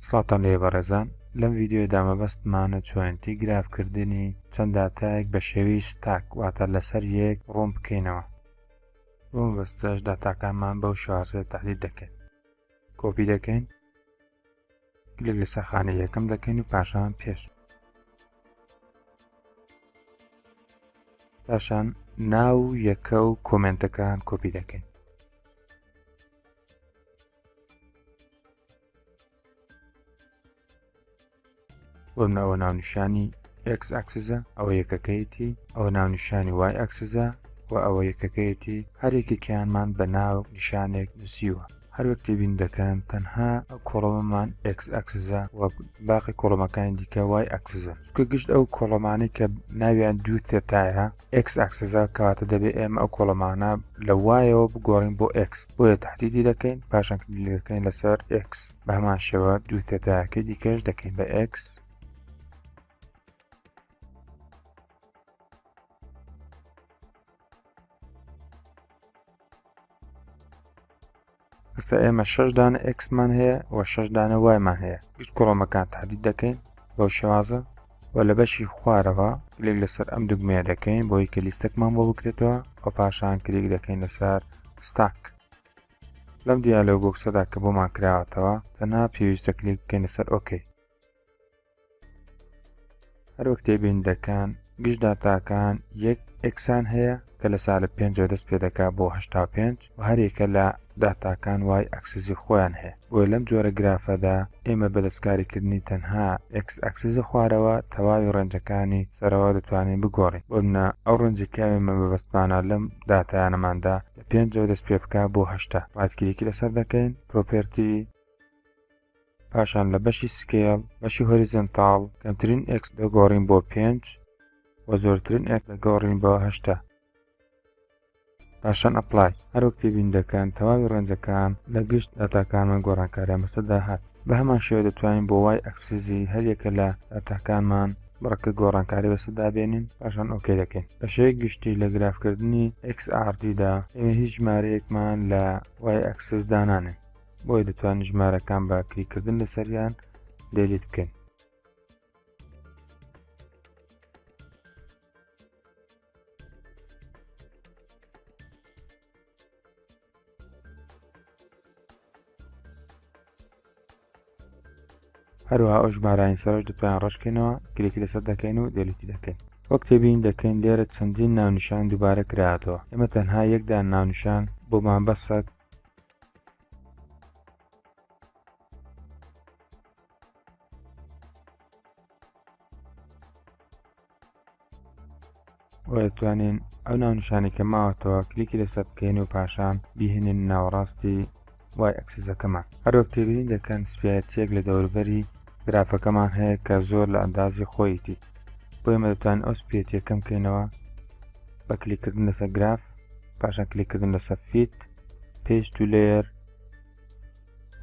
سڵاتان لێ بەڕێزان، لەم ڤیدیۆدا مەبەستمانە چۆنیەتی گرافکردنی چەند داتایەک بە شێوەی ستاک واتە لەسەر یەک ڕوون بکەینەوە. بۆ مەبەستەش داتاکانمان بەو شێوازەیە تەحلیل دەکەین. کۆپی دەکەین، کلیک لەسەر خانەی یەکەم دەکەین و پاشان پێست. پاشان ناو یەکە و کۆمنتەکان کۆپی دەکەین. بۆم ئەوە ناونیشانی X ئاکسسە، ئەوە یەکەکەیەتی، ئەوە ناونیشانی Y ئاکسسە و ئەوە یەکەکەیەتی. هەرێکێکیانمان بە ناو نیشانێک نووسیوە. هەروەک تێبین دەکەن تەنها ئەو کۆڵەمەمان X ئاکسسە و باقی کۆڵەمەکانی دیکە Y ئاکسسە. چونکە گشت ئەو کۆڵەمانەی کە ناویان دوو تێتایە X ئاکسسە کەواتە دەبێت ئێمە ئەو کۆڵەمانە لە وایەوە بگۆڕین بۆ X. بۆیە تەحدیدی دەکەین، پاشان کلیک دەکەین لەسەر X. بە هەمان شێوە دوو تێتایەکەی دیکەش دەکەین بە X. ئێستا ئێمە 6 دانە Xمان هەیە و 6 دانە Yمان هەیە. گشت کۆڵەمەکان تەحدید دەکەین بەو شێوازە و لە بەشی خوارەوە کلیک لەسەر ئەم دوگمەیە دەکەین بۆی کە لیستەکمان بۆ بکرێتەوە و پاشان کلیک دەکەین لەسەر ستاک. لەم دیالۆگ بۆکسەدا کە بۆمان کراوەتەوە تەنها پێویستە کلیک بکەین لەسەر ئۆکەی. هەروەک تێبین دەکەن گشت داتاکان یەک ئێکسان هەیە کە لە ساڵە 5 دەست پێ دەکات بۆ 85 و هەرێکە لە داتاکان وای ئەکسسی خۆیان هەیە. بۆیە لەم جۆرە گرافەدا ئێمە بەدەستکاریکردنی تەنها X ئەکسسە خوارەوە تەواوی ڕەنجەکانی سەرەوە دەتوانین بگۆڕین. بۆ منە ئەو ڕەنجێکی ئێمە بەبەستمانە لەم داتایانەماندا لە 5 دەست پێ بکات بۆ 80. واتکلیکی لەسەر دەکەین، پرۆپێرتی، پاشان لە بەشی سکێڵ بەشی هۆریزۆنتاڵ کەمترین X دەگۆڕین بۆ 5 و زۆرترین X دەگۆڕین بۆ 80. پاشان ئەپلای. هەروەک تێبین دەکەن تەواوی ڕەنجەکان لە گشت داتاکانمان گۆڕانکاریان بەسەردا هات. بە هەمان شێوە دەتوانین بۆ وای ئەکسسی هەریەکە لە داتاکانمان بڕەکە گۆڕانکاری بەسەردا بێنین، پاشان ئۆکەی دەکەین. بە شێوەیەک گشتی لە گرافکردنی XRD-دا ئێمە هیچ ژمارەیەکمان لە وای ئەکسس دانانێن، بۆیە دەتوانین ژمارەکان بە کلیککردن لەسەریان دێلیت بکەین. هەروەها ئەو ژمارانی سەرش دەتوانین ڕەشکەینەوە، کلیکی لەسەر دەکەین و دێلیتی دەکەین. وەک تێبین دەکەین لێرە چەندین ناونیشان دووبارە کراتەوە. ئێمە تەنها یەکدان ناونیشان بۆمان بەسە و دەتوانین ئەو ناونیشانی کە ماوەتەوە کلیکی لەسەر بکەین و پاشان بیهێنین ناوەڕاستی وای ئەکسسەکەمان. هەروەک تێبین دەکەن سپایەتێک لە دەوروبەری گرافەکەمان هەیە کە زۆر لە ئەندازی خۆیەتی. بۆ ئێمە دەتوانین ئەو سپایەتیە کەم بکەینەوە بە کلیککردن لەسەر گراف، پاشان کلیککردن لەسەر فیت، پێست تو لێر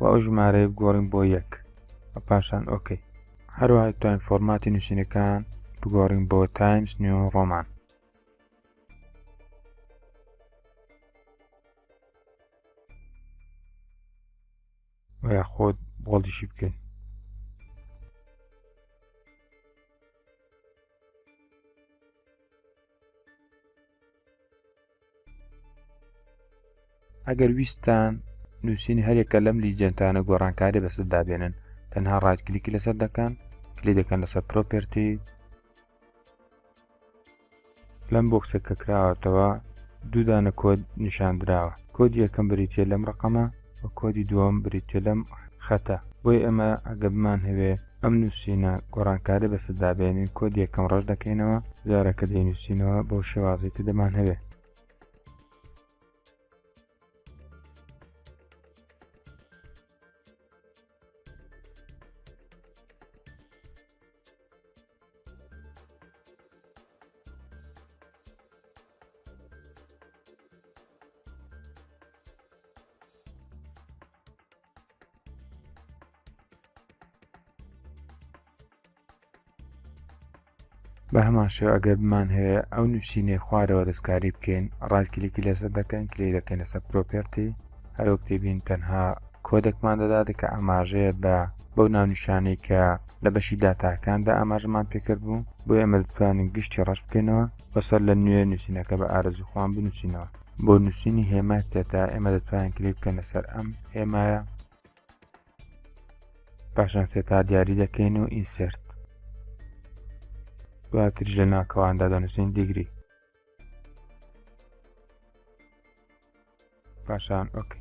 و ئەو ژمارەیە بگۆڕین بۆ 1 و پاشان ئۆکەی. هەروەها دەتوانین فۆرماتی نووسینەکان بگۆڕین بۆ تایمز نیو ڕۆمان. و یاخۆت بۆڵدیشی بکەین. ئەگەر ویستان نووسینی هەرێکە لەم لیجەنتانە گۆڕانکاری بەسەردا بێنن، تەنها ڕایت کلیکی لەسەر دەکەن، کلیک دەکەن لەسەر پرۆپێرتی. لەم بۆکسە کە کراوەتەوە دوو دانە کۆد نیشاندراوە. کۆدی یەکەم بریتیە لەم ڕقەمە و کۆدی دووەم بریتیە لەم خەتە. بۆی ئەمە ئەگە بمان هەوێ ئەم نووسینە گۆڕانکاری بەسەردا بێنین، کۆدی یەکەم ڕەش دەکەینەوە، جارەکە دەینووسینەوە بۆ شێوازێتی دەمان هەوێ. بە هەمان شێوە ئەگەر بمان هەیە ئەو نووسینەی خوارەوە دەستکاری بکەین، ڕایت کلیکی لەسەر دەکەین، کلیک دەکەین لەسەر پرۆپێرتی. هەروەک تێبین تەنها کۆدێکمان دەدات کە ئاماژەیە بە بەو ناونیشانەی کە لە بەشی داتاکاندا ئاماژەمان پێکرد بوو بۆ ئێمە دەتوانین گشتی ڕەش بکەینەوە بەسەر لە نوێ نووسینەکە بە ئارەزوی خۆیان بنووسینەوە. بۆ نووسینی هێما تێتا ئێمە دەتوانین کلیک بکەین لەسەر ئەم هێمایە، پاشان تێتا دیاری دەکەین و ئینسێرت، دواتریش لە ناکەواندا دەنووسین دیگری، پاشان ئۆکەی.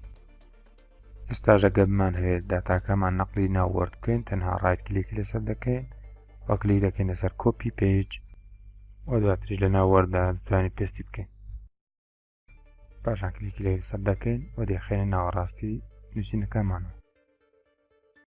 ئێستاش ئەگە بمان هەوێت داتاکەمان نەقلی ناو وەرد بکەین تەنها ڕایت کلیکی لەسەر دەکەین و کلیک دەکەین لەسەر کۆپی پیج و دواتریش لە ناو وەردا دەتوانین پێستی بکەین، پاشان کلیکی لەسەر دەکەین و دەیخێنە ناوەڕاستی نووسینەکەمانەوە.